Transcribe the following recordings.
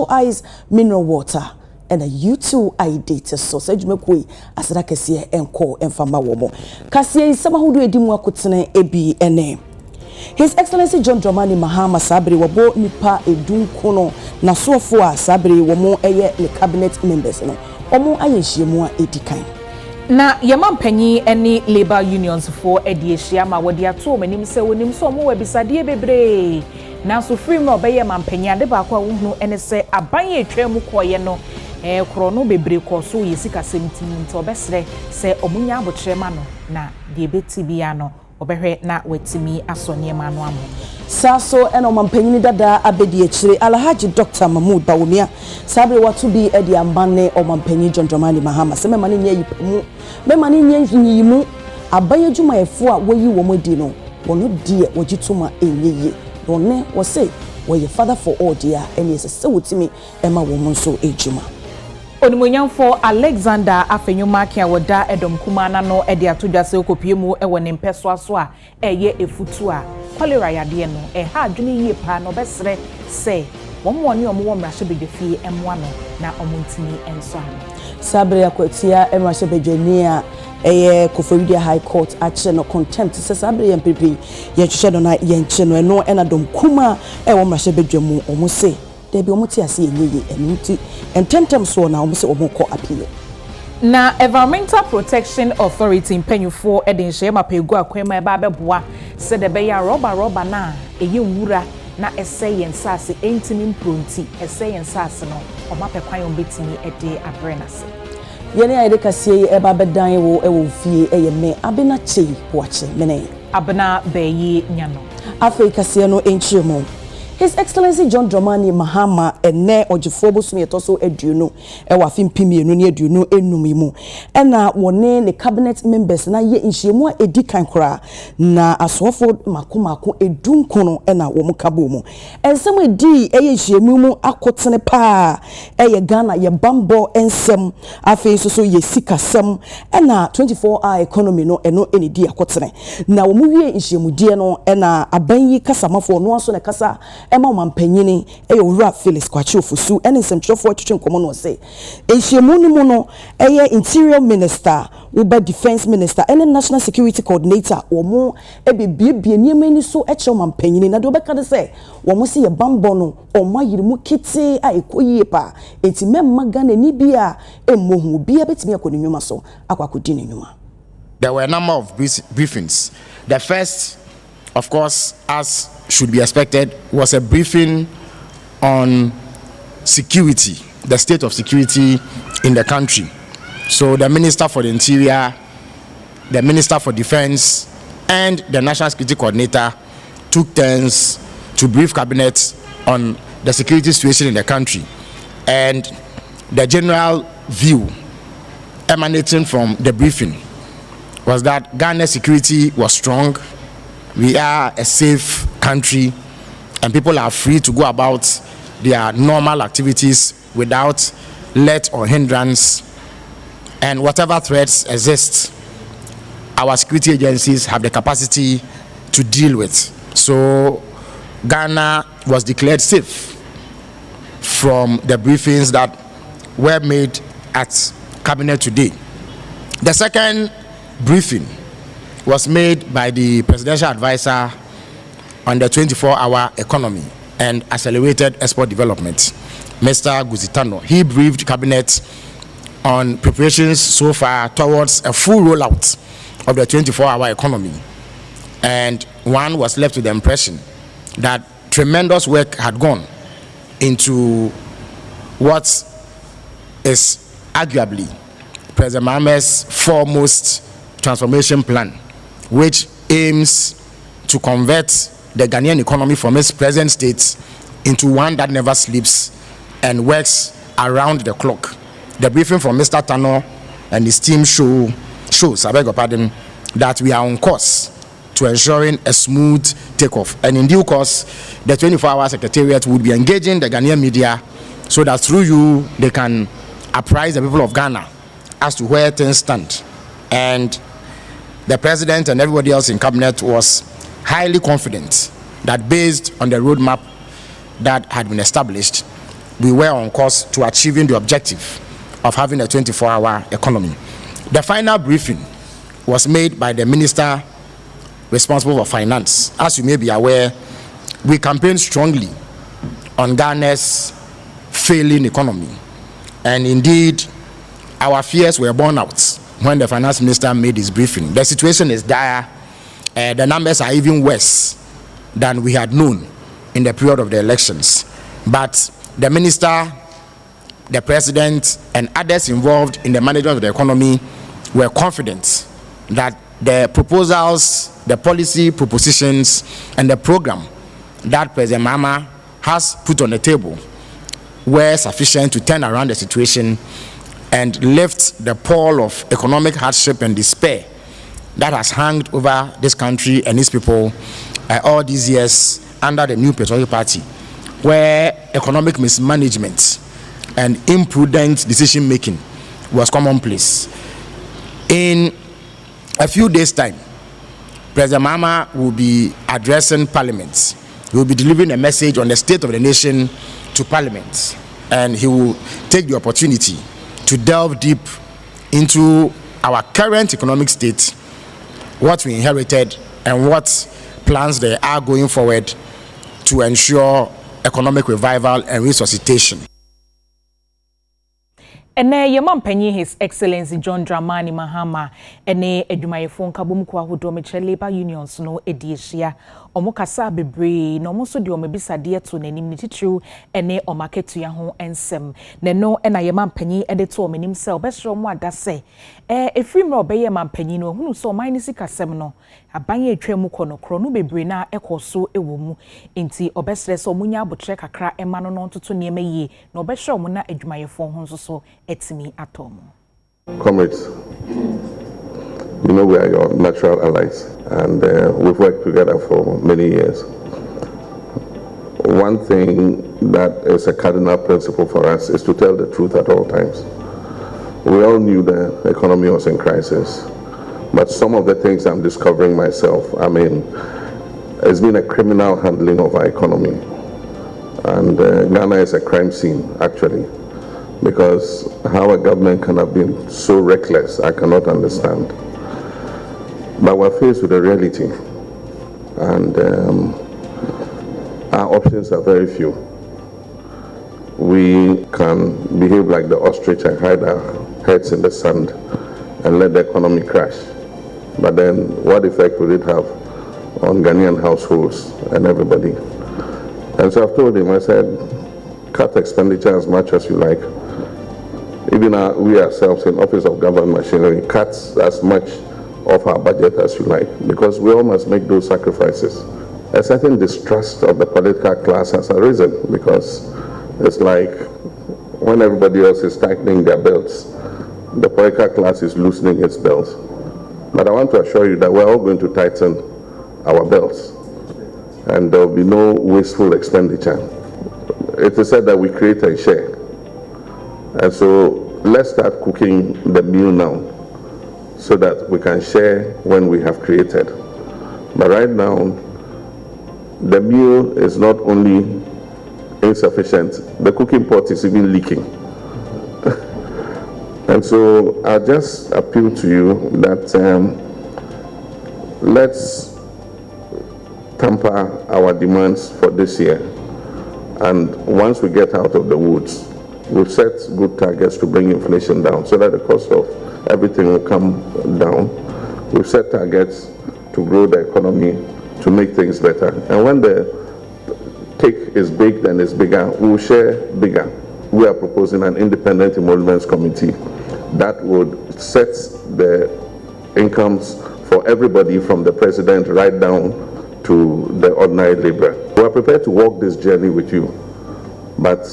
eyes mineral water and a U2 data source ejumekoi asada kese enko enfama womo kase sama hudu edimu akotene ebi ene. His Excellency John Dramani Mahama Sabri wabo nipa edunkono na soafo a Sabri womo eye le cabinet members no omo ayehyiemu a edikan na yamampanyi eni labor unions for ediehia ma wodi ato manim se wonim so omo wabisade bebre na so free no be yamampanyi ade ba kwa wohunu ene se aban etwam koye no krono bebre ko so yesika semtim nti obesre se omunya abotre ma no na de beti bia no obehwe na wetimi asonye ma no amo saso eno mampanyi dada abedi echire Alhaji Dr. Mahmoud Bawumia Sabri watu bi edi ambane o mampanyi John Dramani Mahama se memani nya yipamu memani nya yimu abaye juma efo a woyi wo modi no wono die wogituma enyeye wonne wo say wo ye father for all dia eni se wotimi ema wo nso ejuma Onimonyamfo Alexander Afenyuma kia woda edom kumana no edi atodwase okopiemu ewo ne mpeso aso a eye efutu a cholera yade no ha adwene yie pa no besre se wonwone omwo mrahye bedefie emwa no na omontini enso ano Sabri akwatia emrahye bedwani a eye Koforidia High Court ache no contempt se Sabri yempepe yenhwehwe no na yenche no eno enadom kuma ewo mrahye bedwamu omo se debi omuti ase enyeye enuti ententem so na omo se omo ko appeal na Environmental Protection Authority mpanyufo edinhye mapegu akwema eba beboa se de be ya roba na eye nwura na ese yensase entimi mpronti ese yensase no omapekwan ombetimi ede abrenase yene ayede kasie eba bedan wo ewo fie eye me abena chei wache mene abena beyi nyano afei kasie no enchiemo. His Excellency John Dramani Mahama ene ojifo bosumi etoso eduno ewa fimpimi enu ne eduno enumimu ena wone ne cabinet members na ye nhyiemu a edikan kra na asofo makomako edunkono ena wo mukabo mu ensem edi eye nhyiemu mu akotene pa eye Ghana ye bambo ensem afei so ye sikasem ena 24-hour economy no eno enedi akotene na wo mu wie nhyiemu die no ena abanyi kasamafo no aso ne kasa ema mampanyini owura Felix Kwachi Ofusu ene semchofo twetwe nkomo no se ehyiemu ni mu no interior minister uba defense minister ene national security coordinator omo ebebiebie niema ni so eche mampanyini na de obeka de se omo se ye bambo no omo yirimu kiti a ekoyie pa enti memma Ghana ni bia emmohu bia betimi akoni nwuma so akwakodi ni nwuma. There were a number of briefings. The first, of course, as should be expected, was a briefing on security, the state of security in the country. So the Minister for the Interior, the Minister for Defense, and the National Security Coordinator took turns to brief Cabinet on the security situation in the country. And the general view emanating from the briefing was that Ghana's security was strong. We are a safe country and people are free to go about their normal activities without let or hindrance, and whatever threats exist, our security agencies have the capacity to deal with. So Ghana was declared safe from the briefings that were made at Cabinet today. The second briefing was made by the presidential advisor on the 24-hour economy and accelerated export development, Mr. Guzitano. He briefed Cabinet on preparations so far towards a full rollout of the 24-hour economy. And one was left with the impression that tremendous work had gone into what is arguably President Mahama's foremost transformation plan, which aims to convert the Ghanaian economy from its present state into one that never sleeps and works around the clock. The briefing from Mr. Tano and his team shows, I beg your pardon, that we are on course to ensuring a smooth takeoff. And in due course, the 24-hour secretariat would be engaging the Ghanaian media so that through you, they can apprise the people of Ghana as to where things stand. And the president and everybody else in cabinet was highly confident that based on the roadmap that had been established, we were on course to achieving the objective of having a 24-hour economy. The final briefing was made by the minister responsible for finance. As you may be aware, we campaigned strongly on Ghana's failing economy, and indeed our fears were borne out when the finance minister made his briefing. The situation is dire. The numbers are even worse than we had known in the period of the elections. But the minister, the president, and others involved in the management of the economy were confident that the proposals, the policy propositions, and the program that President Mahama has put on the table were sufficient to turn around the situation and lift the pall of economic hardship and despair that has hung over this country and its people all these years under the new Petroleum Party, where economic mismanagement and imprudent decision making was commonplace. In a few days' time, President Mahama will be addressing Parliament. He will be delivering a message on the state of the nation to Parliament, and he will take the opportunity to delve deep into our current economic state, what we inherited, and what plans there are going forward to ensure economic revival and resuscitation. Ene yema mpanyi His Excellency John Dramani Mahama ene adwumayefo nkabom kwa hodo meche labor unions no ediehia omukasa bebre na omoso de omebisade to nanim ne titru ene omaketu ya ho ensem ne no ena yema mpanyi ede to omenim se obesro mu adase efrimre obeye mampanyi no hunu so oman sikasem no abanye atwam kono kro no bebre na ekoso ewomu enti obesre so omunya abotre kakra ema no no ntoto niema yie na obesro mu na adwumayefo ho nso so etimi atom. Comrades, you know we are your natural allies, and we've worked together for many years. One thing that is a cardinal principle for us is to tell the truth at all times. We all knew the economy was in crisis, but some of the things I'm discovering myself, I mean, it's been a criminal handling of our economy. And Ghana is a crime scene, actually, because how a government can have been so reckless, I cannot understand. But we're faced with a reality, and our options are very few. We can behave like the ostrich and hide our heads in the sand and let the economy crash. But then what effect will it have on Ghanaian households and everybody? And so I've told him, I said, cut expenditure as much as you like. Even we ourselves in Office of Government Machinery cut as much of our budget as you like, because we all must make those sacrifices. A certain distrust of the political class has arisen, because it's like when everybody else is tightening their belts, the political class is loosening its belts. But I want to assure you that we're all going to tighten our belts, and there will be no wasteful expenditure. It is said that we create and share. And so let's start cooking the meal now, so that we can share when we have created. But right now, the meal is not only insufficient, the cooking pot is even leaking. And so I just appeal to you that let's temper our demands for this year. And once we get out of the woods, we've set good targets to bring inflation down so that the cost of everything will come down. We've set targets to grow the economy, to make things better. And when the cake is baked and is bigger, we'll share bigger. We are proposing an independent emoluments committee that would set the incomes for everybody from the president right down to the ordinary laborer. We are prepared to walk this journey with you, but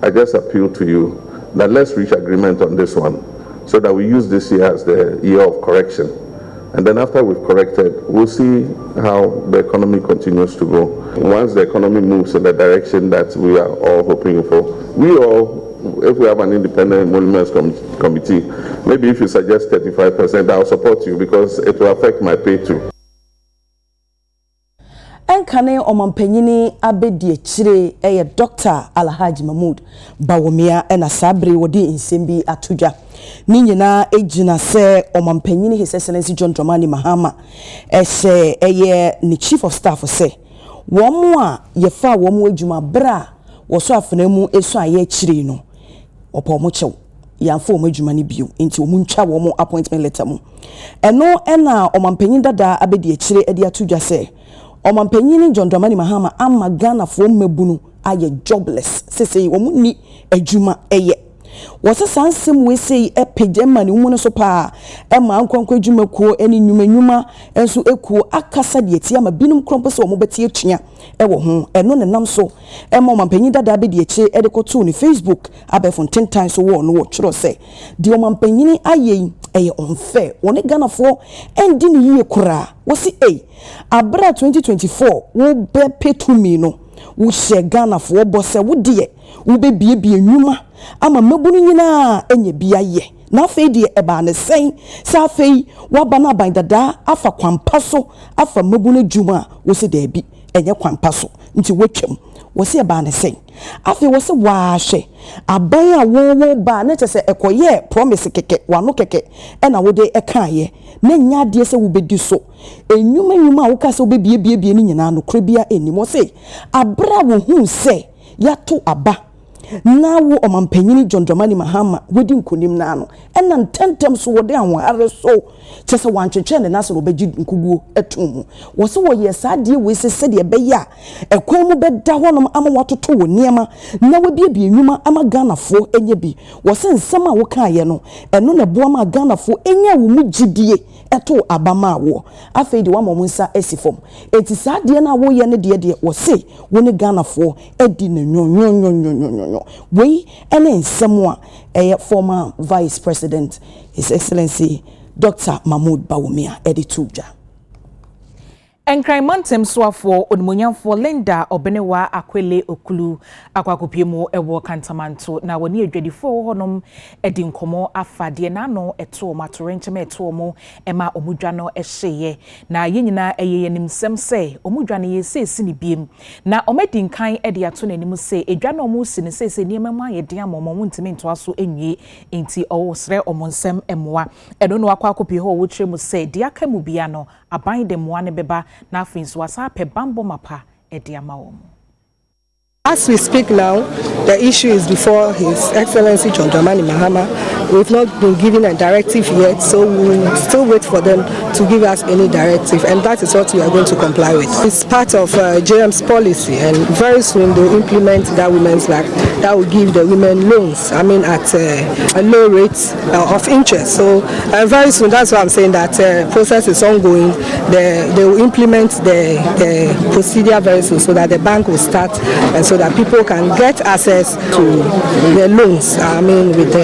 I just appeal to you that let's reach agreement on this one, so that we use this year as the year of correction. And then after we've corrected, we'll see how the economy continues to go. Once the economy moves in the direction that we are all hoping for, we all, if we have an independent emoluments committee, maybe if you suggest 35%, I'll support you, because it will affect my pay too. kane omampanyini abedi echire eye Dr. Alhaji Mahmood Bawumia ena sabre wodi insembi atuja ni nyina ejina se omampanyini His Excellency John Dramani Mahama ese eye ni chief of staff se womu a yefa womu ejuma bra woso afenemu esu aye echire no opo mo chew yamfo omo ejuma ni bio nti omu ntwa womu appointment letter mu eno ena omampanyini dada abedi echire edi atuja se omampanyini John Dramani Mahama ama Ghana fo mmebunu aye jobless sese womu ni ejuma eye wose sansem we sei epejema ni umu no so pa ema ankwankwa ejuma kuo eni nyuma enso ekuo akasa de etia ma binum krompo se wo beti atua ewo ho eno ne nam so ema omampanyini dada be de eche edekoto ni Facebook abefon 10 times so wo no wo tworo se de omampanyini aye eye unfair woni Ghana fo endi ni yie kura wose abra 2024 wo be petumi no wo she Ghana fo bo se wo de wo be biebie nyuma ama mabunu nyina enye bia ye na afei de eba ne sen sa afei waba na ban dada afa kwampa so afa mabunu djuma wo se da bi enye kwampa so nti wotwam wo se eba ne sen afei wo se wa hwe aban a wo ba na chese ekoye promise keke wano keke ena wo de eka ye na nya de se wo bedi so enyuma wo ka se wo be bie ni nyina no krobia eni mo se abra wo hu se yato aba na wo omampanyini John Dramani Mahama wedi nkonim na ano ena ntentem so wode anware so chese wantwetwe ne na so obeji nkuguo etum wo se wo ye saade we se de be ya ekwan mu beda honom ama watoto wo niema na wabiebie enwuma ama Ghana fo enye bi wo se nsem a wo kan ye no eno na boa ma Ghana fo enye wo mu gidie eto abama wo afei de wa momunsa esifom enti saade na wo ye ne de wo se wo ne Ghana fo edi na nyonyo we ene nsem a former Vice President His Excellency Dr. Mahmood Bawumia edituja Enkraimantem soafo onmonyamfo Linda Obenewa Akwele Okulu akwakopiemu ewo kantamanto na woni adwadifo honom edi nkomo afade na no eto matorencheme eto mo ema omudwa no ehye na yenyina eyeye nimsem se omudwa ne yesesi ni biem na omedi nkan edi ato nanim se edwa no mu si ne sese niema ma ye dia momo ntimi nto aso enwie enti owosre omonsem emwa edo no akwakopi ho wo twemu se dia kamu bia no aban de moa ne beba na afins wasa pe bambo mapa ediama wo. As we speak now, the issue is before His Excellency John Dramani Mahama. We've not been given a directive yet, so we will still wait for them to give us any directive, and that is what we are going to comply with. It's part of JM's policy, and very soon they will implement that women's act that will give the women loans, at a low rate of interest. So very soon, that's why I'm saying that process is ongoing. They will implement the procedure very soon so that the bank will start, and so that people can get access to the loans, with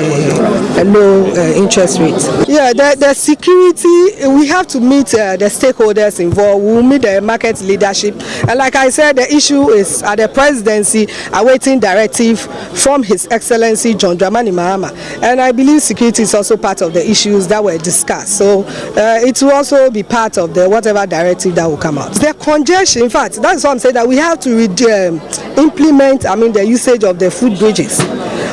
a low interest rate. Yeah, the security, we have to meet the stakeholders involved. We'll meet the market leadership. And like I said, the issue is at the presidency awaiting directive from His Excellency John Dramani Mahama. And I believe security is also part of the issues that were discussed. So it will also be part of the whatever directive that will come out. The congestion, in fact, that's what I'm saying, that we have to implement, the usage of the food bridges.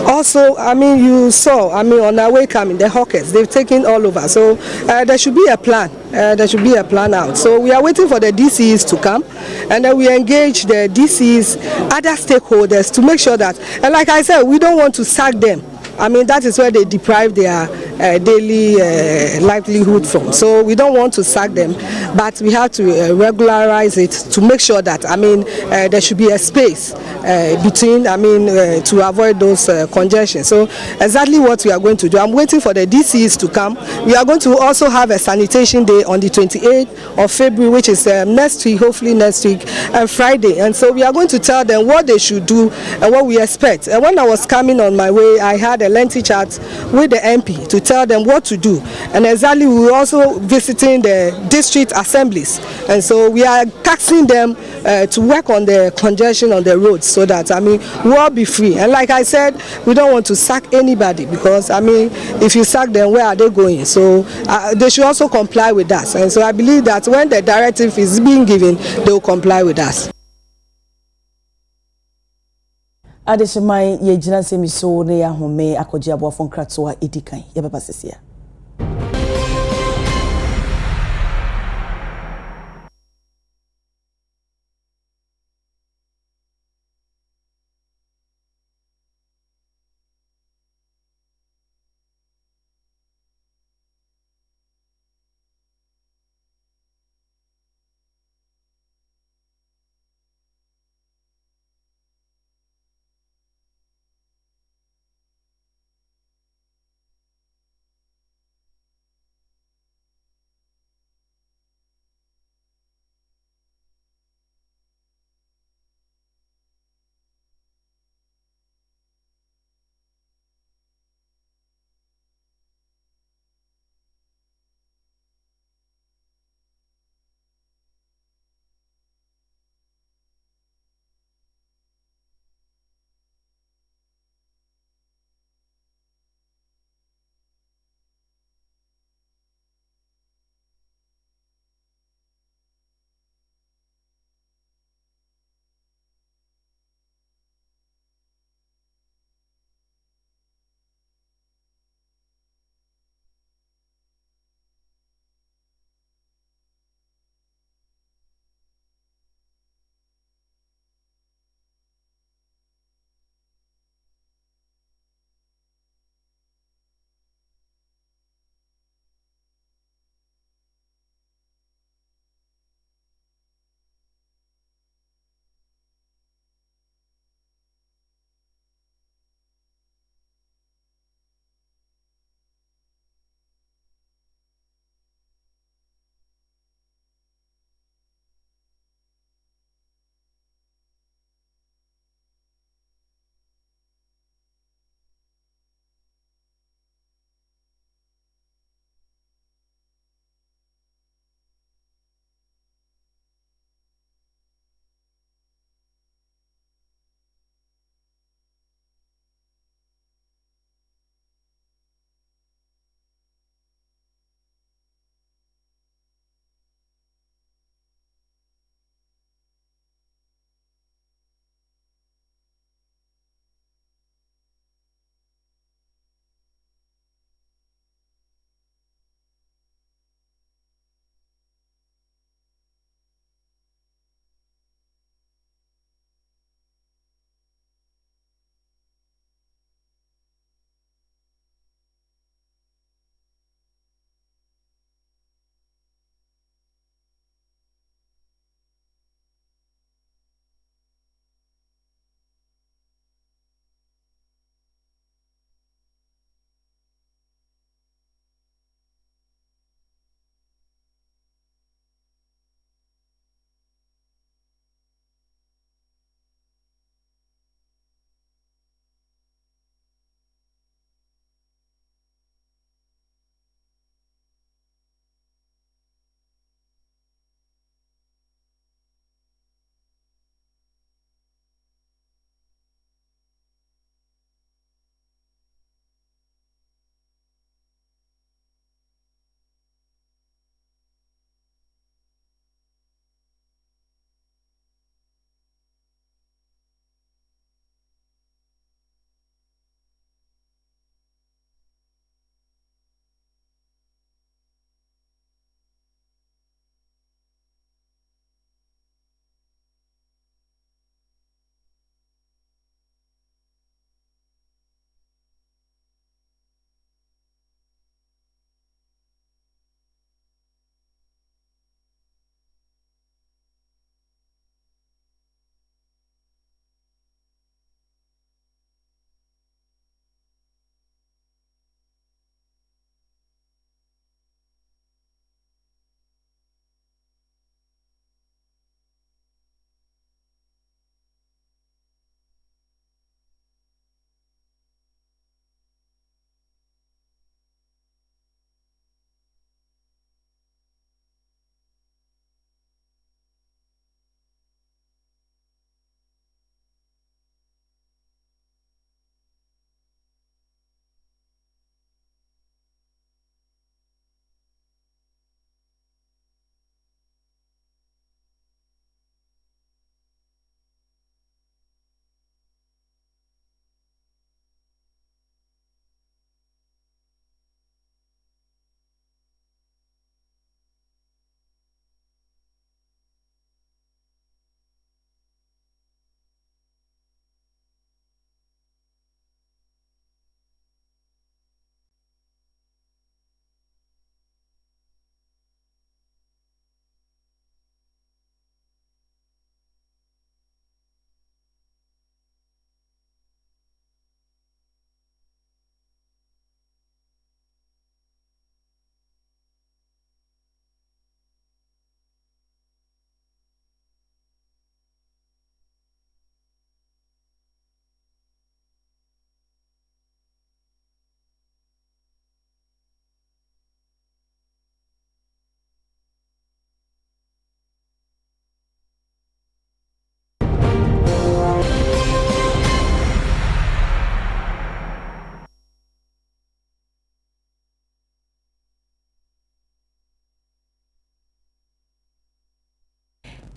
Also, you saw, on our way coming, the hawkers, they've taken all over. So there should be a plan. There should be a plan out. So we are waiting for the DCs to come, and then we engage the DCs, other stakeholders to make sure that, and like I said, we don't want to sack them. That is where they deprive their daily livelihood from. So we don't want to sack them, but we have to regularize it to make sure that, there should be a space between, to avoid those congestion. So exactly what we are going to do. I'm waiting for the DCs to come. We are going to also have a sanitation day on the 28th of February, which is next week, hopefully next week, Friday. And so we are going to tell them what they should do and what we expect. And when I was coming on my way, I had a lengthy chat with the MP to tell them what to do. And exactly, we're also visiting the district assemblies, and so we are taxing them to work on the congestion on the roads, so that we'll all be free. And like I said, we don't want to sack anybody, because if you sack them, where are they going? So they should also comply with us. And so I believe that when the directive is being given, they will comply with us. Adeshimai ye jina semi so ne ya home akoji aboafo nkratoa edikan ye baba sesia.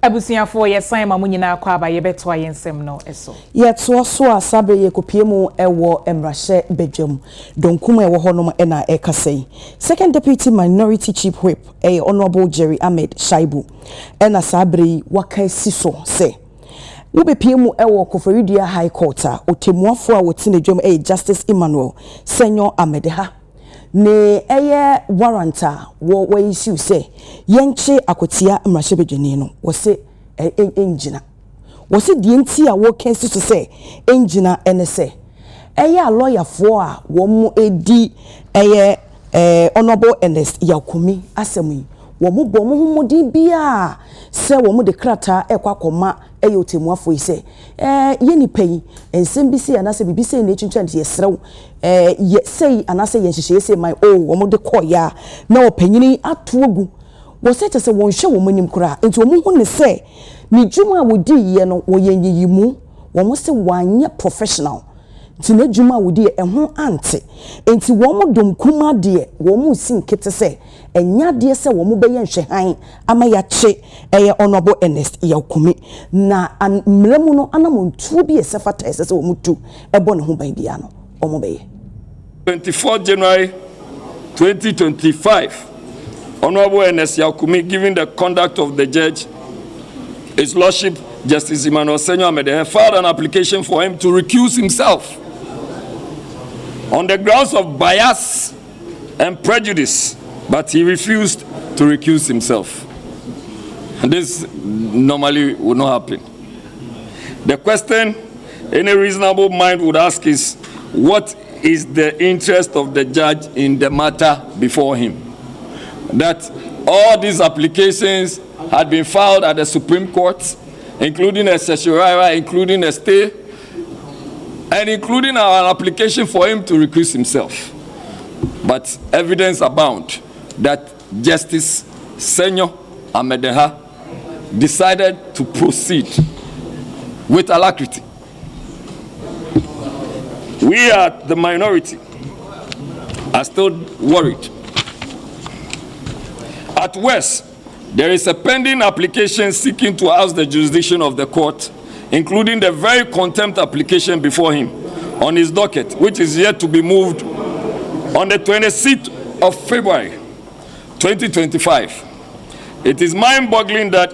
abusuafo ye san ma munyina kwa ba ye beto ayensem no eso ye to so asabe ye kopiemu ewo emrahye bedwam donkum ewo honom na ekasei second deputy minority chief whip honorable Jerry Ahmed Shaibu na sabre waka siso se wo bepiemu ewo Koforidua High Court a otemuafo a wotine dwam Justice Emmanuel Senyor Amedeha ne warranta wo issue say yenche akotia mrahye bedwani no wo se engina wo se die nti a wo kensi so say engina ene say a lawyer for a wo mu edi honorable Ernest Yakumi asemi wo mu bom humudi bia se wo mu de krata ekwakoma otemuafo yi se yeni pay ensem bi se anase bibi se na etwintwa ye serew ye sei anase ye nhihye se my wo mu de koya na opanyini atogu wo se tese won hwe wo manim kura enti wo mu hu ne se ni dwuma wodi ye no wo yenyiyimu wo mu se wanye professional tina dwuma wodi ho ante enti wo mu domkuma de wo mu sinkete se enya de se wo mu beye nhwehan ama ya che honorable Ernest Yakumi na mremu no anamontu bi esefata ese se wo mu tu ebo ne ho ban bia no wo mu beye 24 January 2025 honorable Ernest Yakumi given the conduct of the judge His Lordship Justice Emmanuel Senyor Amedeha filed an application for him to recuse himself on the grounds of bias and prejudice, but he refused to recuse himself. And this normally would not happen. The question any reasonable mind would ask is, what is the interest of the judge in the matter before him? That all these applications had been filed at the Supreme Court, including a certiorari, including a stay, and including our application for him to recuse himself. But evidence abound that Justice Senyor Amedeha decided to proceed with alacrity. We at the minority are still worried. At worst, there is a pending application seeking to oust the jurisdiction of the court, including the very contempt application before him on his docket, which is yet to be moved on the 26th of February 2025. It is mind-boggling that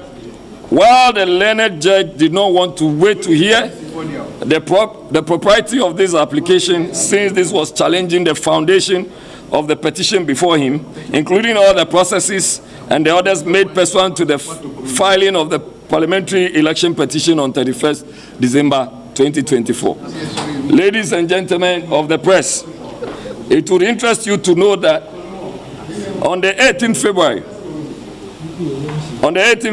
while the learned judge did not want to wait to hear the propriety of this application, since this was challenging the foundation of the petition before him, including all the processes and the orders made pursuant to the filing of the parliamentary election petition on 31st December 2024. Ladies and gentlemen of the press, it would interest you to know that on the 18th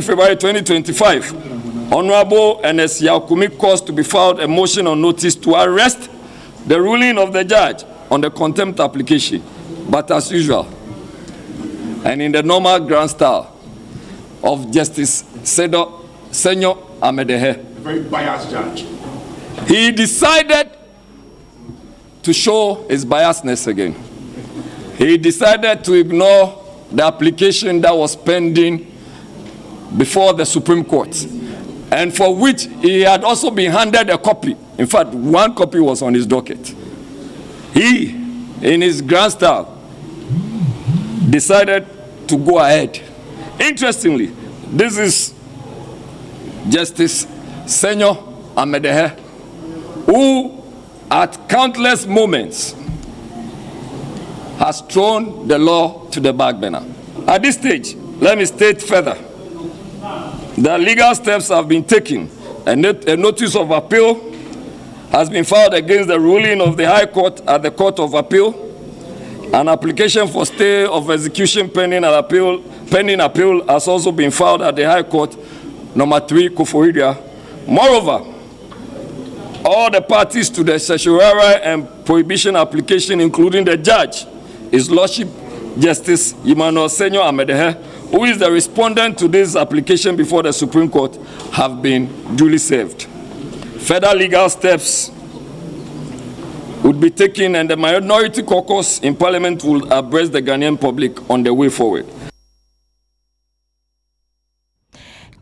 February 2025, Honorable Ernest Yakumi caused to be filed a motion on notice to arrest the ruling of the judge on the contempt application, but as usual, and in the normal grand style of Justice Senyor Amedeha, A very biased judge. he decided to show his biasness again. He decided to ignore the application that was pending before the Supreme Court, and for which he had also been handed a copy. In fact, one copy was on his docket. He, in his grand style, decided to go ahead. Interestingly, this is Justice Senyor Amedeha, who at countless moments has thrown the law to the back burner. At this stage, let me state further that legal steps have been taken. A notice of appeal has been filed against the ruling of the High Court at the Court of Appeal. An application for stay of execution pending appeal has also been filed at the High Court, number 3, Koforidua. Moreover, all the parties to the certiorari and prohibition application, including the judge, His Lordship Justice Emmanuel Senyor Amedeha, who is the respondent to this application before the Supreme Court, have been duly served. Further legal steps would be taken, and the minority caucus in Parliament will abreast the Ghanaian public on the way forward.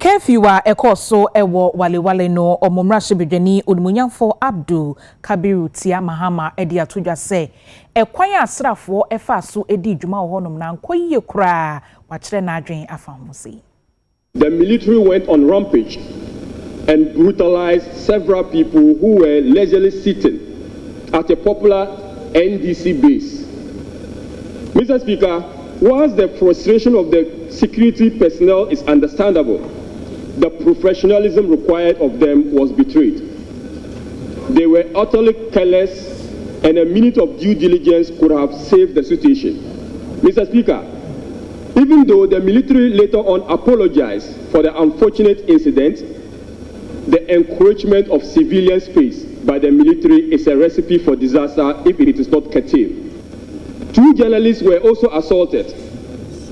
curfew a ekoso ewo wale no omomrahye bedwani onumunyamfo Abdul Kabiru Tia Mahama edi atodwa se ekwan asrafo efa so edi dwuma wo honom na nkoyie kura wa kire na adwen afamusi. The military went on rampage and brutalized several people who were leisurely sitting at a popular NDC base. Mr. Speaker, whilst the frustration of the security personnel is understandable, the professionalism required of them was betrayed. They were utterly careless, and a minute of due diligence could have saved the situation. Mr. Speaker, even though the military later on apologized for the unfortunate incident, the encouragement of civilian space by the military is a recipe for disaster if it is not curtailed. 2 journalists were also assaulted.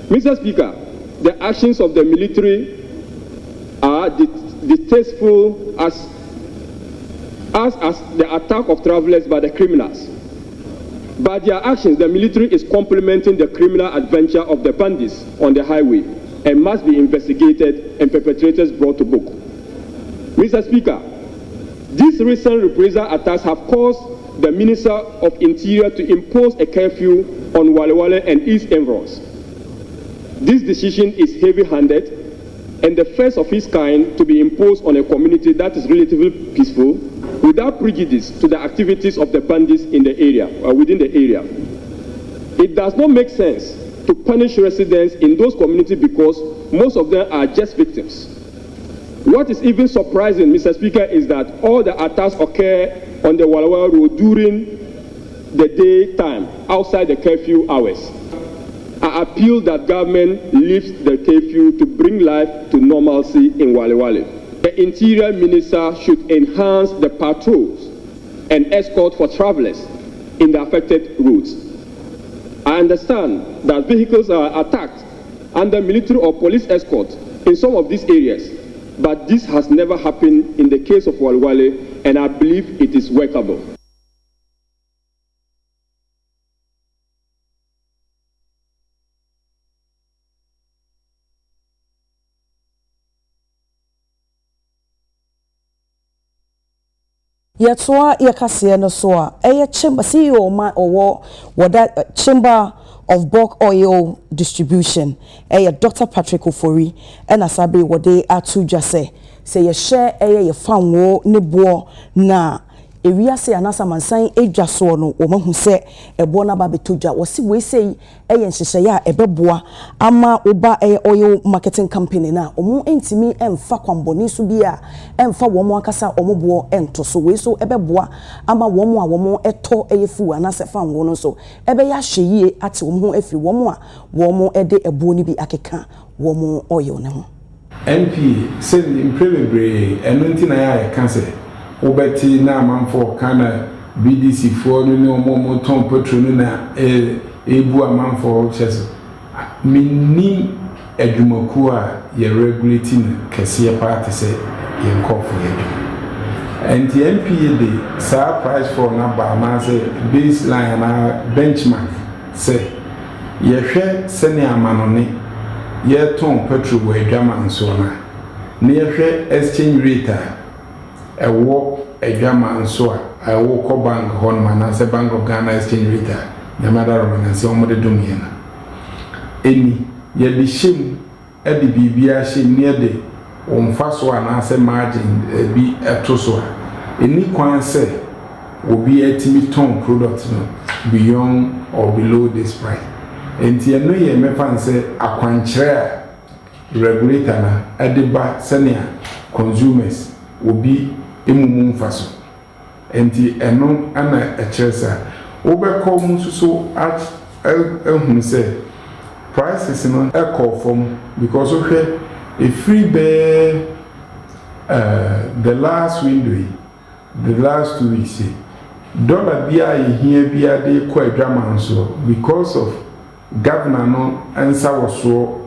Mr. Speaker, the actions of the military are distasteful as the attack of travelers by the criminals. By their actions, the military is complementing the criminal adventure of the bandits on the highway and must be investigated and perpetrators brought to book. Mr. Speaker, these recent reprisal attacks have caused the Minister of Interior to impose a curfew on Wale and its environs. This decision is heavy-handed and the first of its kind to be imposed on a community that is relatively peaceful without prejudice to the activities of the bandits in the area or within the area. It does not make sense to punish residents in those communities because most of them are just victims. What is even surprising, Mr. Speaker, is that all the attacks occur on the Walawa Road during the daytime, outside the curfew hours. I appeal that government lifts the curfew to bring life to normalcy in Wale. The Interior Minister should enhance the patrols and escort for travelers in the affected routes. I understand that vehicles are attacked under military or police escort in some of these areas, but this has never happened in the case of Wale, and I believe it is workable. Yetwa yakase no so a chamber CEO ma owo woda Chamber of Bulk Oil Distribution Dr. Patrick Ofori na sabe wode atudwa se ye share ye fanwo ne bo na ewiase anasa mansan edwa so no wo mahu se ebo na ba betodwa wo si we sei nhyehyɛ ya ebeboa ama oba oil marketing company na omo entimi emfa kwamboni so bia emfa wo mo akasa omo bo ento so we so ebeboa ama wo mo a wo mo eto eyefu anasa fanwo no so ebe ya hweyie ate wo mo afiri wo mo a wo mo ede ebo ni bi akeka wo mo oil ne ho MP send imprebebre enunti na ya cancer obeti na amanfo kana BDC for no ne omo ton Petroleum na ebu amanfo chese minni adwumaku a ye regulating kese party say ye nkofo ye and the MP dey sa price for na ba na say baseline na benchmark say ye hwe sene amanone ye ton petrol we adwama nso na ne ye hwe exchange rate ewo adwama nso a ewo ko bank hon man say Bank of Ghana exchange rate nyamada ro na say omode dum ye na eni ye de shim e de bibia shim ne de omfa so ana say margin bi eto so eni kwan say obi etimi ton product no beyond or below this price enti eno ye mefa say akwankyere regulator na ediba senia consumers obi emumu mfaso enti eno ana ekyeresa obekọ mususo at ehun say prices no ekọ from because of a free bear the last window the last 2 weeks dollar bia here bia dey ko adwaman so because of governor no ansa woso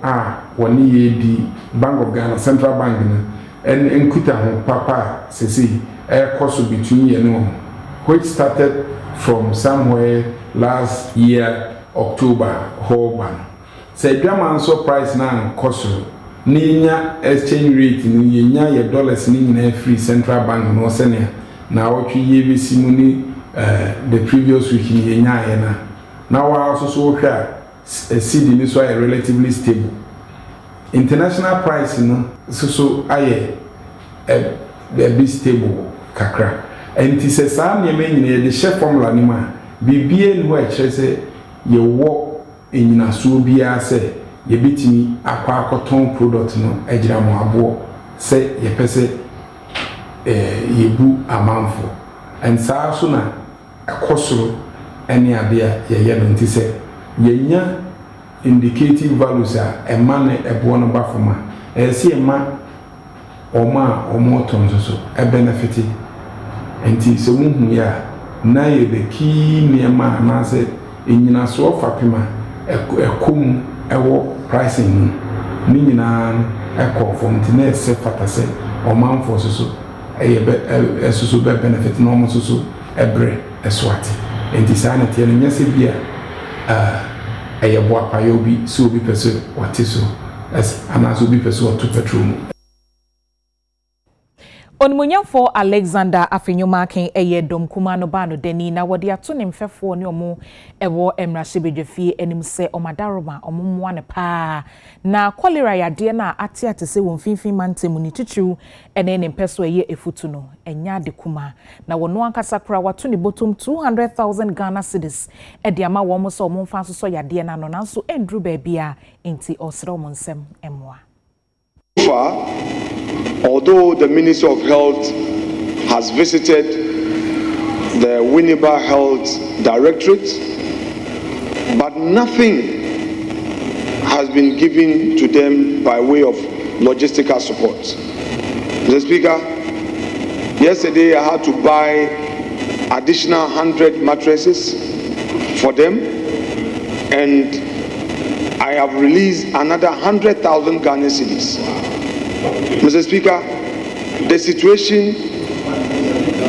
woni ye di Bank of Ghana Central Bank no and enkuta ho papa sesi cost between you know which started from somewhere last year October whole one say German so price now cost Ninya exchange rate ni yenya ye dollars ni nyina free central bank no sene na wotwe ye besi mu ni the previous week ni yenya ye na wa so hwa cedi ni so are relatively stable. International price no so aye be stable kakra. Enti se saa ne me nyina ye de share formula ni ma bibie ni ho a kire se ye wo enyina so bia se ye bitimi akwa akoton product no agira mo abo se ye pese yebu amanfo and saa so na akosoro ene ade a ye no nti se yenya indicative values a ema ne ebo no bafoma se ema oma omoton so benefit enti se muhu ya na ye be ki niema na se enyina so fapema ekom ewo pricing ni nyina from the next se fatase o man for so so be benefit no mo so ebre eswati enti sana tie no nyase bia bo apayo bi so obi pese wate so as anaso obi pese to petrol. Onmunyamfo Alexander Afenyumakin eye dom kuma no ba no dani na wode ato ne mfefo ne omo ewo emrahye enim se omadaroma omomwa ne pa na cholera yade na ate se won finfin mantemu ni titiriw ene ne mpeso eye efutu no enya de kuma na wono ankasa kra wato ne bottom 200,000 Ghana cedis ede ama wo mo so omo mfa so yade na no nanso endru ba bia enti osre omo nsem emwa. Although the Ministry of Health has visited the Winneba Health Directorate, but nothing has been given to them by way of logistical support. Mr. Speaker, yesterday I had to buy additional 100 mattresses for them, and I have released another 100,000 Ghana cedis. Mr. Speaker, the situation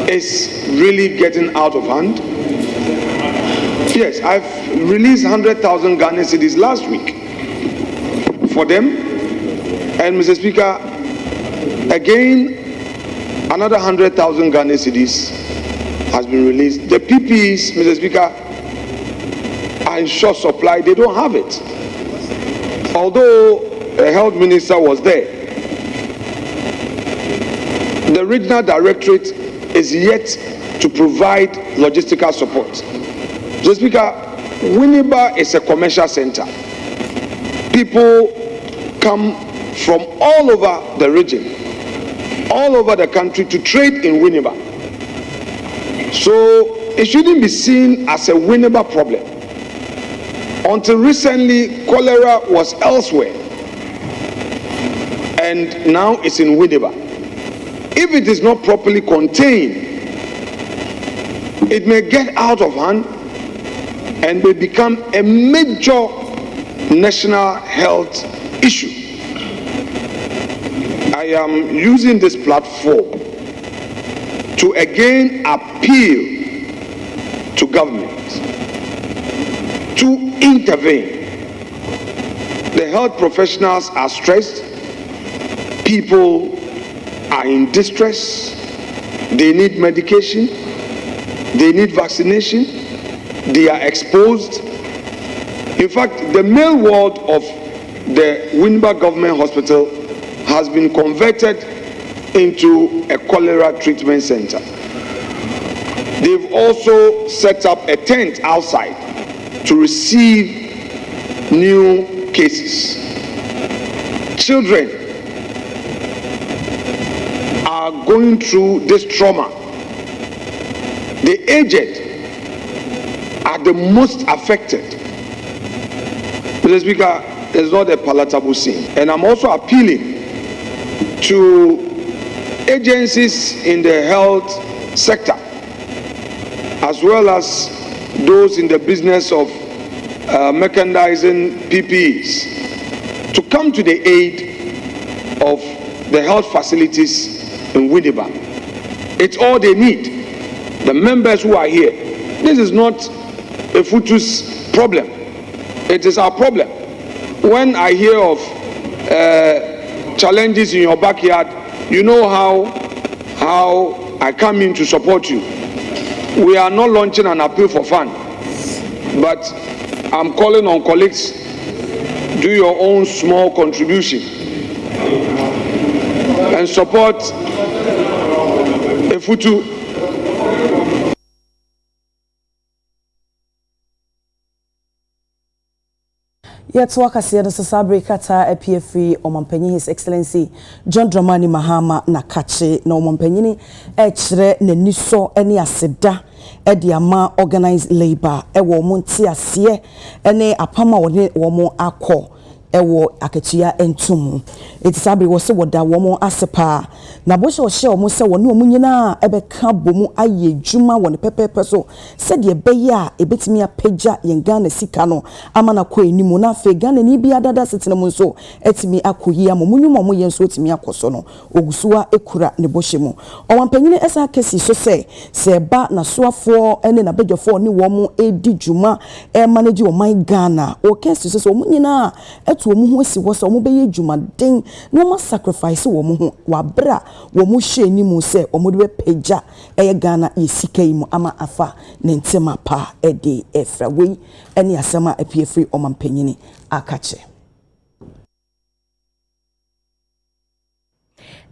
is really getting out of hand. Yes, I've released 100,000 Ghana cedis last week for them. And Mr. Speaker, again, another 100,000 Ghana cedis has been released. The PPEs, Mr. Speaker, are in short supply. They don't have it. Although the health minister was there, the regional directorate is yet to provide logistical support. Mr. Speaker, Winneba is a commercial center. People come from all over the region, all over the country to trade in Winneba. So it shouldn't be seen as a Winneba problem. Until recently, cholera was elsewhere, and now it's in Winneba. If it is not properly contained, it may get out of hand and may become a major national health issue. I am using this platform to again appeal to government to intervene. The health professionals are stressed. People are in distress. They need medication. They need vaccination. They are exposed. In fact, the male ward of the Winneba Government Hospital has been converted into a cholera treatment center. They've also set up a tent outside to receive new cases. Children are going through this trauma. The aged are the most affected. Mr. Speaker, it's not a palatable scene. And I'm also appealing to agencies in the health sector, as well as those in the business of mechanizing PPEs, to come to the aid of the health facilities in Winneba. It's all they need. The members who are here, this is not a Futu's problem. It is our problem. When I hear of challenges in your backyard, you know how I come in to support you. We are not launching an appeal for fun, but I'm calling on colleagues, do your own small contribution and support Efutu. Yet wakasiya no sasabre kata APFE omampanyi His Excellency John Dramani Mahama na kache na omampanyi echire neniso eni aseda edi ama organized labor ewo monti asiye ene apama woni womo akọ ewo aketua entum etisabre wo se woda womo asepa na bohye wo hye womo se woni omu nyina ebeka bomu aye dwuma woni pepepe so se de beye a ebetimi apagya yengana sika no ama na kɔ enimu na fe Ghana ni bia dada setene mu so etimi akoyi am munwum mo yenso etimi akoso no ogusuwa ekura ne bohye mu owampanyin esa kesi so se ba na soafo ene na bedwofo ni womo edi dwuma manage o my Ghana o kesi so omu nyina to omu ho si wo so omu beye dwumaden no ma sacrifice wo mu ho wabra wo mu hye ni mu se omu de pagya eye Ghana yesika yi mu ama afa ne ntema pa ede efra we ene asema APFE omampanyini akache.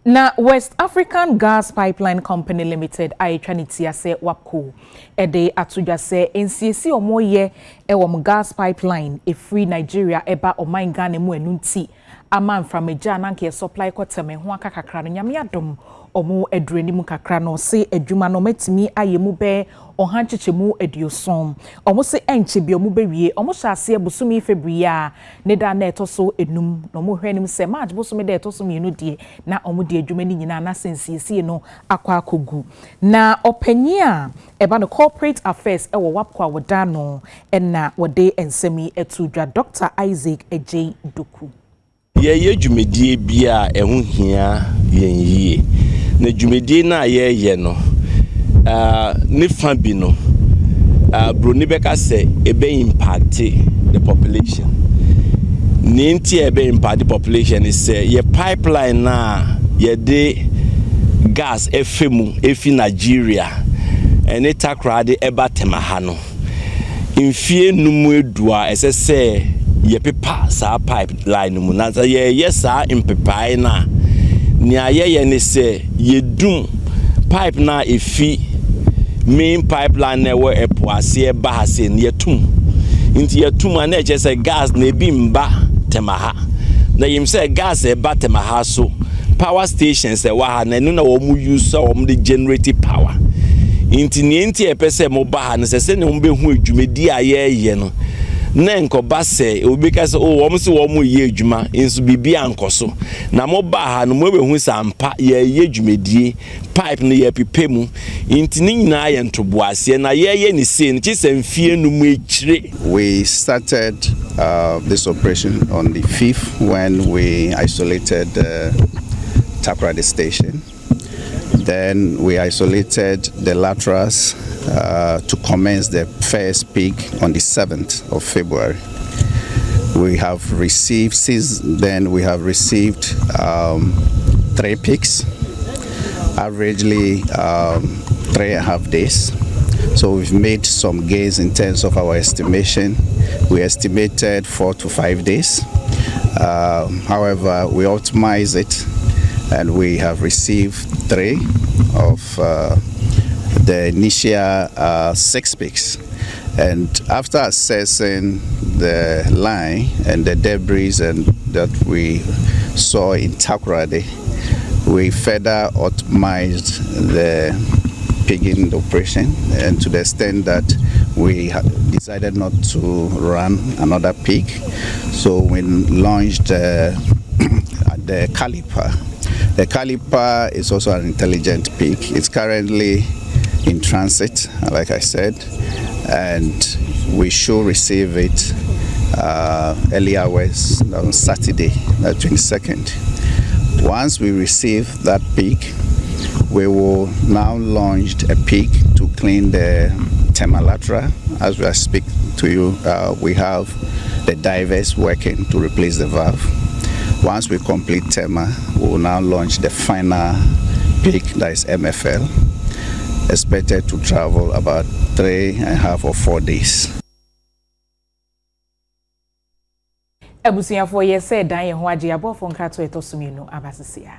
Na West African Gas Pipeline Company Limited aitwanitia se wapko ede atudwa se NCC omoye ewom gas pipeline free Nigeria eba oman Ghana mu enunti ama mframeja na nke supply kwateme ho akakakra no nyame adom omo edurani mu kakra no se adwuma no metimi ayemu be ohanchechemu ediosom omo se enche bi omo bewie omo hyase ebusumi February ne da na etoso enum no mo hwenim se March busumi da etoso mienu die na omo de adwuma ni nyina na sensiesie no akwa akogu na opanyi a eba no corporate affairs ewo wapkwa woda no na wode ensemi etudwa Dr. Isaac Ej Doku ye dwumedie bia ehu hia yenyie na dwumedie na ye no ne fa bi no broni beka se ebe impact the population ninti ebe impact the population is ye pipeline na ye de gas efemu efi Nigeria ene takra de eba temaha no mfie numu edua esese ye pepa sa pipeline mu na ye sa impepai na ni aye ne se ye dum pipe na efi main pipeline na we epoase e ba hase ne yetum nti yetum na eche se gas na ebi mba temaha na yim se gas e ba temaha so power stations e wa ha na no na wo mu use so wo de generate power nti e pese mo ba ha na se ne wo be hu adwumedi aye no na nkoba se obi ka se wo se wo ye adwuma nso bibia ankoso na mo ba ha no mo be hu sampa ye adwumedie pipe no ye pepemu nti ni nyina ye ntoboase na ye ni se ni se mfie no mu ekire. We started this operation on the 5th when we isolated Takoradi station. Then we isolated the laterals to commence the first peak on the 7th of February. We have received, since then we have received 3 peaks, averagely 3.5 days. So we've made some gains in terms of our estimation. We estimated 4 to 5 days. However, we optimize it and we have received 3 of the initial 6 peaks. And after assessing the line and the debris that we saw in Takoradi, we further optimized the pigging operation, and to the extent that we decided not to run another pig. So we launched the caliper. The caliper is also an intelligent pig. It's currently in transit, like I said, and we should receive it early hours on Saturday, the 22nd. Once we receive that pig, we will now launch a pig to clean the thermalatra. As we speak to you, we have the divers working to replace the valve. Once we complete TEMA, we will now launch the final peak, that is MFL, expected to travel about 3.5 or 4 days. Abusiafo ye said dan ye ho age abofo nkrato etosumienu abasisia.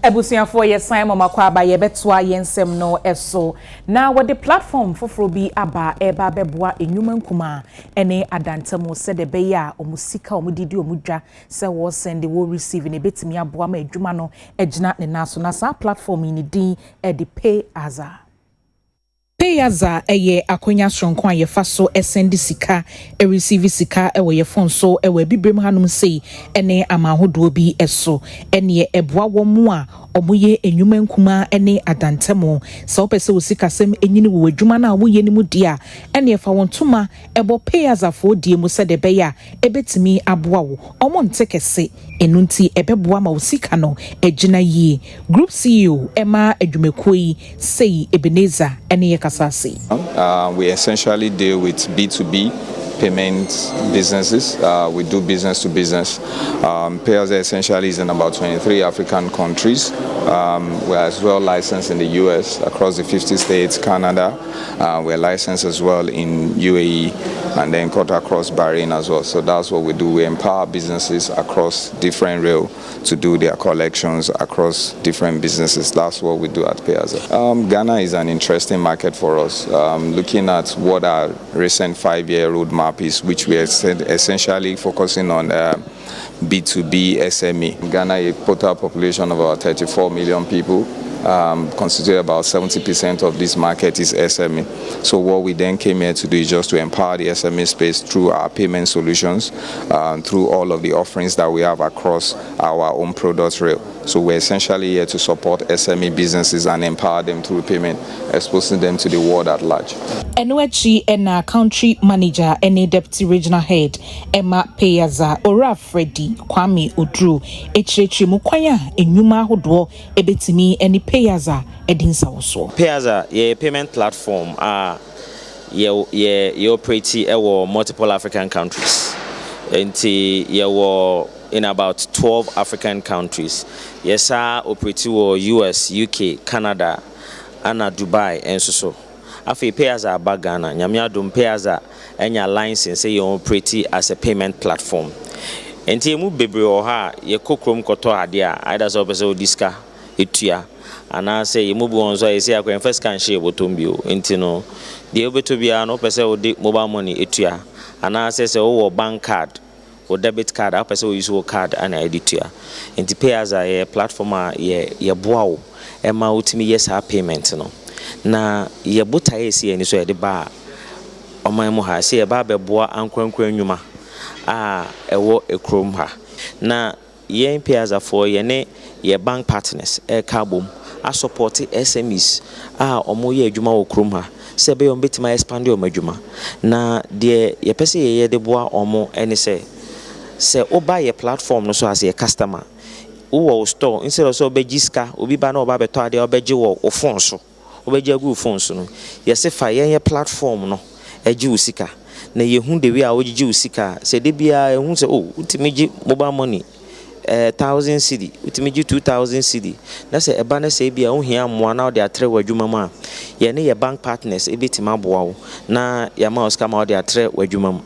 Ebusianfo yesan mamakwa aba yebetoa yensem no eso na wode platform foforo bi aba eba beboa enwuma nkuma ene adantamo se de be ya omusika omudidi omudwa se wo send wo receive ne betimi aboa ma adwuma no egina ne naso na sa platform ni din e de pay aza Payaza eye akonya sonkwa ye faso send sika e receive sika e wo ye phone so e we bibrem hanum sei ene amahodo bi eso ene eboa wo mu a omoye enwuma nkuma ene adantemo se opese wo sika sem enyini wo adwuma na wo ye ni mu dia ene fa wontuma ebo Payaza fo die mu se de be ya ebetimi aboa wo omo ntekese enunti ebeboa ma wo sika no egina yi group CEO Emma Adwumekoi sei Ebenezer ene we essentially deal with B2B payment businesses. We do business to business. Payaza essentially is in about 23 African countries. We're as well licensed in the US, across the 50 states, Canada. We're licensed as well in UAE and then cut across Bahrain as well. So that's what we do. We empower businesses across different rail to do their collections across different businesses. That's what we do at Payaza. Ghana is an interesting market for us. Looking at what our recent 5-year roadmap is, which we are essentially focusing on B2B SME. Ghana, a total population of about 34 million people. Consider about 70% of this market is SME. So what we then came here to do is just to empower the SME space through our payment solutions, through all of the offerings that we have across our own product rail. So we're essentially here to support SME businesses and empower them through payment, exposing them to the world at large. Enuechi ena country manager ene deputy regional head Emma Payaza Ora Freddy Kwame Odru echirechi mukwanya enwuma hodo ebetimi eni Payaza edinsa woso. Payaza ye payment platform ye operate multiple African countries. Enti ye in about 12 African countries. Yes, I operate US, UK, Canada, and Dubai and so. Afi Payaza Bagana, Nyamia dum Payaza enya license say you operate as a payment platform. Enti mu bebre oha ye kokrom koto ade a either so pese odiska etua ana say you move on so you say akwen first can share botombio enti no de obeto bia no pese odi mobile money etua ana say wo bank card or debit card, I person use your card and editor. And the Payaza a platform ye boa Emma ultimi yes her payment no. Na ye buta esi any so the bar on my moha say a barber boa ankwen nyuma ewo a chrome ha. Na ye Payaza for ye bank partners carbon a support SMEs omo ye juma o chrome ha. Sebe on bit my expand your majuma. Na de ye pese ye de boa omo any say buy a platform no so as a customer who store instead of so bejiska obi ba na oba beto ade obeje wo phone so obeje agu phone so no yes fa ye platform no eji usika na ye hu de we a oji usika se de bia hu se ultimate mobile money 1000 cedi ultimate 2000 cedi na se eba na se bia ohia mo na de atre wadwuma ma ye ne ye bank partners ebetima boa wo na ya ma oska ma de atre wadwuma mu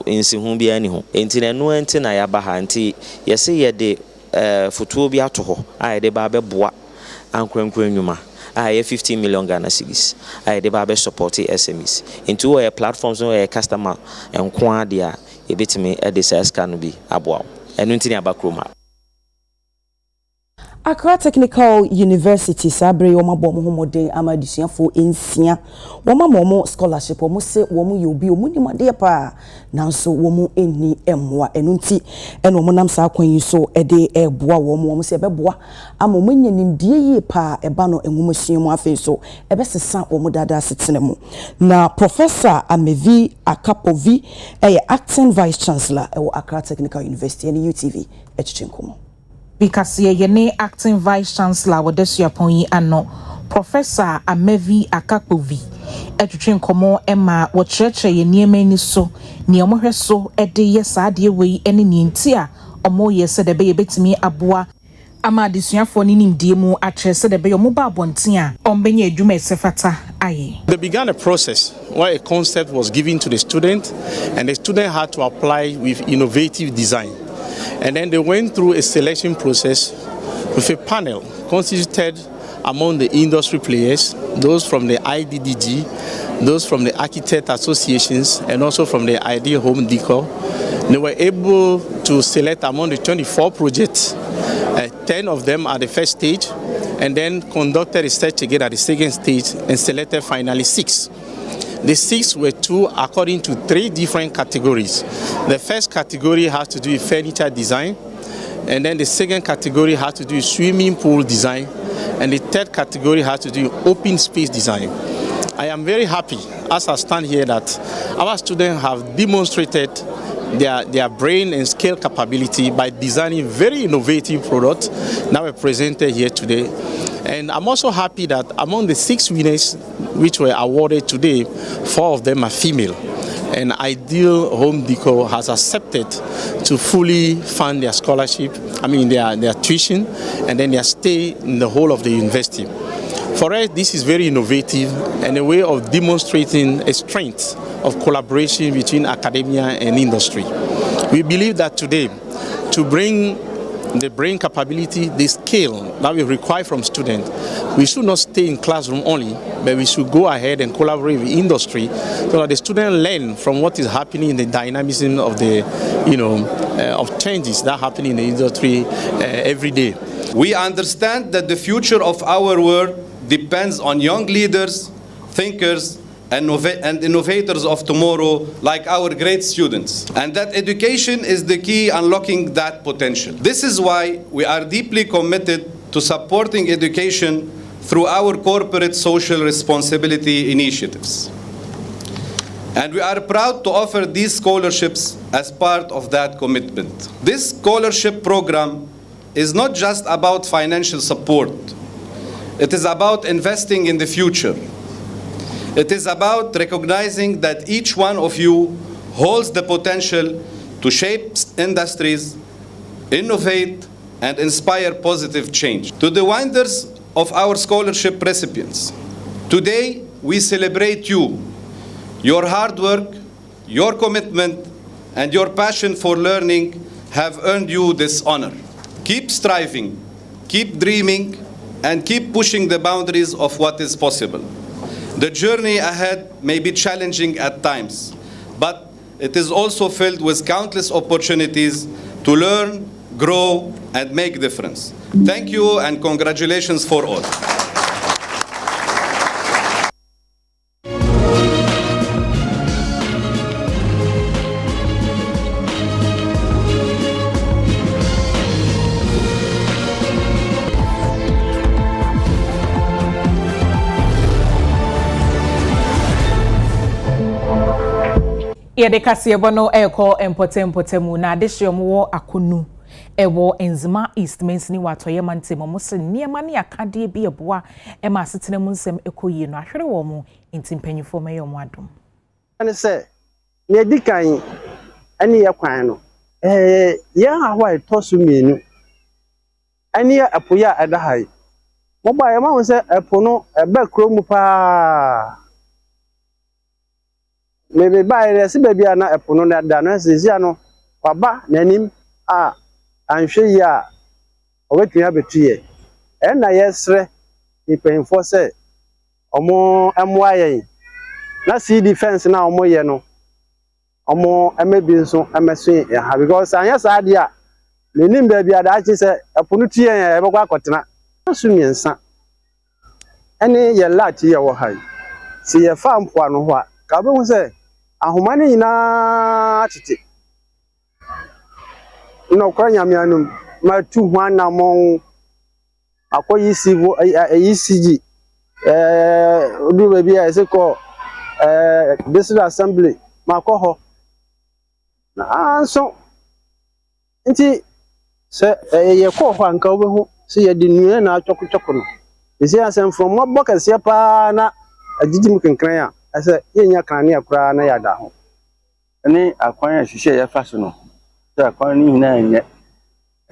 ensi hu bia ni ho enti na no enti na ya ba ha enti ye se ye de foto bi ato ho ye de ba be boa ankwankwan nwuma ye 15 million Ghana cedis ye de ba be support SMEs into we platforms no ye customer enko ade a ebetimi e de seska no bi aboa enu enti ni abakroma. Accra Technical University sabre yo mabo mo homoden amadisuafo ensia wo mamomo scholarship wo se wo mu yobi wo ni made pa nanso wo mu eni emwa enunti eno mo nam sa kwan yi so ede eboa wo se beboa ama mo nyanimdie yi pa eba no enwumasua mu afi so ebe sesa wo mu dada setene mu na Professor Amevi Akapovi acting vice chancellor ewo Accra Technical University and UTV echichenkomo because ye acting vice chancellor with this yapon yi ano Professor Amevi Akapovi etwetwe nkomo Emma wo kyerɛkyerɛ ye niema ni so ne omohwɛ so ede ye saade wei ene ni ntia omo ye se de be betimi aboa ama adisuafo ni nimdie mu akyerɛ se de be omo ba abonten a ombenye adwuma esefata aye. They began a process where a concept was given to the student and the student had to apply with innovative design. And then they went through a selection process with a panel constituted among the industry players, those from the IDDG, those from the architect associations, and also from the Ideal Home Decor. They were able to select among the 24 projects, 10 of them at the first stage, and then conducted research again at the second stage and selected finally 6. The 6 were 2 according to 3 different categories. The first category has to do with furniture design, and then the second category has to do with swimming pool design, and the third category has to do with open space design. I am very happy as I stand here that our students have demonstrated their brain and scale capability by designing very innovative products that were presented here today. And I'm also happy that among the 6 winners which were awarded today, 4 of them are female. And Ideal Home Decor has accepted to fully fund their scholarship, their tuition, and then their stay in the whole of the university. For us, this is very innovative and a way of demonstrating a strength of collaboration between academia and industry. We believe that today, to bring the brain capability, the skill that we require from students, we should not stay in classroom only, but we should go ahead and collaborate with industry so that the students learn from what is happening in the dynamism of the, of changes that happen in the industry every day. We understand that the future of our world depends on young leaders, thinkers, and innovators of tomorrow, like our great students. And that education is the key unlocking that potential. This is why we are deeply committed to supporting education through our corporate social responsibility initiatives. And we are proud to offer these scholarships as part of that commitment. This scholarship program is not just about financial support. It is about investing in the future. It is about recognizing that each one of you holds the potential to shape industries, innovate, and inspire positive change. To the winners of our scholarship recipients, today we celebrate you. Your hard work, your commitment, and your passion for learning have earned you this honor. Keep striving, keep dreaming, and keep pushing the boundaries of what is possible. The journey ahead may be challenging at times, but it is also filled with countless opportunities to learn, grow, and make a difference. Thank you and congratulations for all. Yede kasiye bono eko empote mu na adehye mo akonu ewo enzima east mensini watoye mante mo se niema ne akade bi eboa e ma setene mu nsem ekoyie no ahwere wo mo ntimpanyifo meyo mo adom ane se ne dikan ane ye kwan no ye ahwa etosu mienu ane ye apoya adahai mo ba ye ma se epo no eba kromu pa maybe by the Sibia na epono na dano sesiano kwaba nanim a anhwe ya owetun abetuye na yesre ipenfo se omo amoayen na see defense na omo ye no omo emebi nso emeso ha because anya saade a nanim ba bia da achi se epono tuye ya ebekwa akotena sumiensa ene ye lati ye wo hai si ye fa mpoa no ho a ka be hu se ahumani ina tete no kwa nyamianum ma tu hwana mon akoyi sivo ECG odu be bia ese ko district assembly ma ko ho na anso nti se ye ko ho anka obehu se ye di nue na atwokotwoko no ese asem from moboka se pa na agigim kenkran a ase yenya kan ne akura na yada ho ene akwan ahwehwe ya faso no se akwan ni hina enye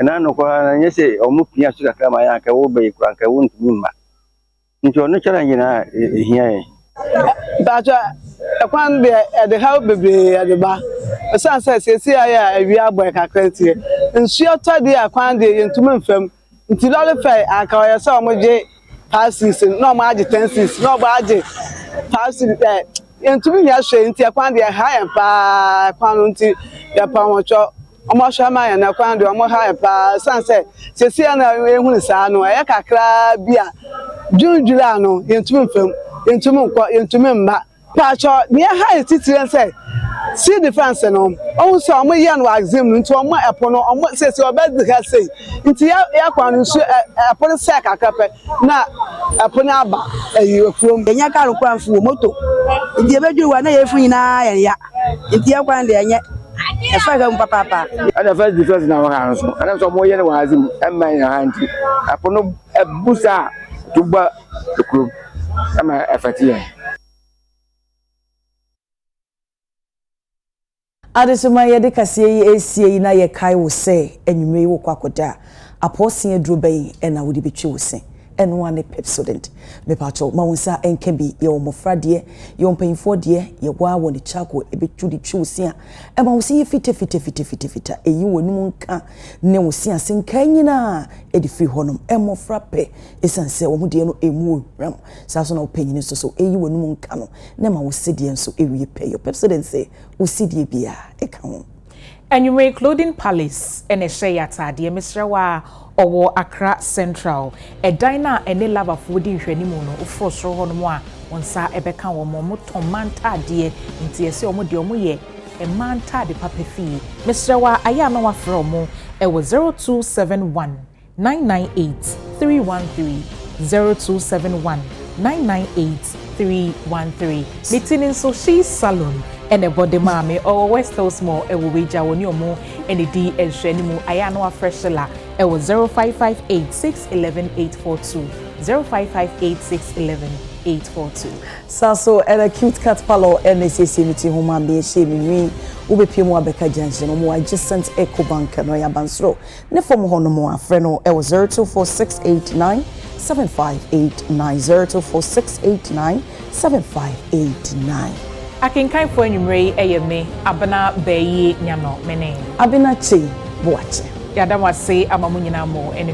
ena no kwa na nye se omupia so kakra ma ya ka wo be kura ka wo ntumi ma nti ono kyara nyina ehia e dacha akwan be de how bebe de ba san se aya awi aboy kakra tie nsu otode akwan de ntumi mfam nti lole fe aka oyo so mo je 5-6 no ma je 10-6 no ba je 5-6 entumi ya hwe nti akwan de ha ya pa kwan nti ya pa mo cho omo hwa ma ya na kwan de omo ha ya pa sanse sesi na ehunu sa no e kakra bia junjula no entumi fam entumi nko entumi mba pa cho ne ha titire say see difference no also omo ye no exam nti omo epo no omo sesi obedi ka say nti ya kwan nso epo se kakra na epo na aba eyi from enya ka ro kwan fu moto nti ebeju wa na ye fu nyina ya nti ya kwan de enye efa ga papa ana first difference na wa kan so ana so mo ye no wa azim emma ya hanti epo no ebusa tuba ekuro ama efati Adesoma ye de kase yi esie yi na ye kai wo se enwume yi wo kwakoda aposin aduro bayi na wo de betwe wo se eno ane pepsodent me pacho ma wonsa enke bi ye wo mofrade ye wo mpanyfo de ye gwa wo ne chako ebetwu de twu se a ma wo se ye fita eyi wonum nka ne wo se asenka nyina e de free honom emofra pe esanse wo de no emu ram sa so na opanyini so eyi wonum nka no ne ma wo se de nso ewie pe yo pepsodent se wo se de bia e ka ho Anyway, Clothing Palace and a shayata, dear Mr. Wa or Accra Central, a diner and a lover for the Shenimuno, of Frost Rohonoa, one sa Ebeka or Momoto Manta, dear, in TSO Modiomoye, a Manta de Pape fee. Mr. Wa Ayano Afromo, it was 0271 998 313 0271 998 313. Meeting in Soshi Salon. And a body mammy or West Coast Mall, a wager on your mo, and a D and Shenimu, Ayano Freshla, it was 0558 611 842. 0558 611 842. Saso and a cute cat palo and a meeting home be shaming me. Ube Pimo Abeka Junction, no more adjacent Eco Bank and Noya Bansro. Nefom Honomoa, Freno, it was 024689 7589 024689 7589. I can kind for you, Ray, me, Abana Bay, Yano, Mene. Abina Chi, watch. Yadama say, I'm a munina mo, and